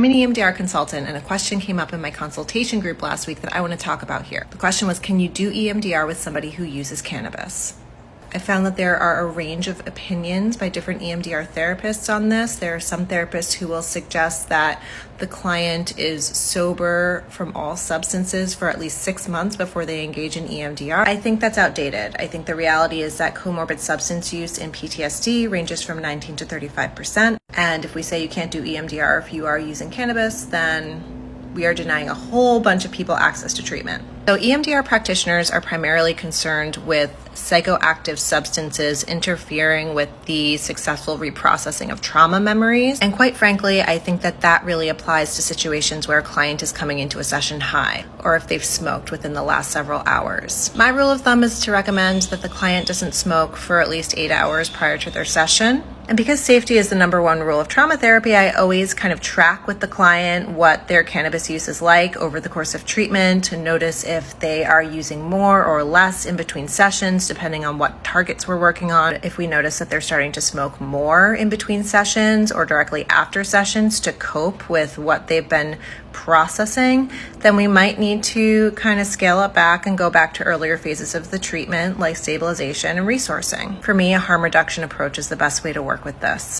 I'm an EMDR consultant, and a question came up in my consultation group last week that I want to talk about here. The question was, can you do EMDR with somebody who uses cannabis? I found that there are a range of opinions by different EMDR therapists on this. There are some therapists who will suggest that the client is sober from all substances for at least 6 months before they engage in EMDR. I think that's outdated. I think the reality is that comorbid substance use in PTSD ranges from 19 to 35%. And if we say you can't do EMDR if you are using cannabis, then we are denying a whole bunch of people access to treatment. So EMDR practitioners are primarily concerned with psychoactive substances interfering with the successful reprocessing of trauma memories. And quite frankly, I think that that really applies to situations where a client is coming into a session high, or if they've smoked within the last several hours. My rule of thumb is to recommend that the client doesn't smoke for at least 8 hours prior to their session. And because safety is the number one rule of trauma therapy, I always kind of track with the client what their cannabis use is like over the course of treatment to notice if they are using more or less in between sessions, depending on what targets we're working on. If we notice that they're starting to smoke more in between sessions or directly after sessions to cope with what they've been processing, then we might need to kind of scale it back and go back to earlier phases of the treatment, like stabilization and resourcing. For me, a harm reduction approach is the best way to work with this.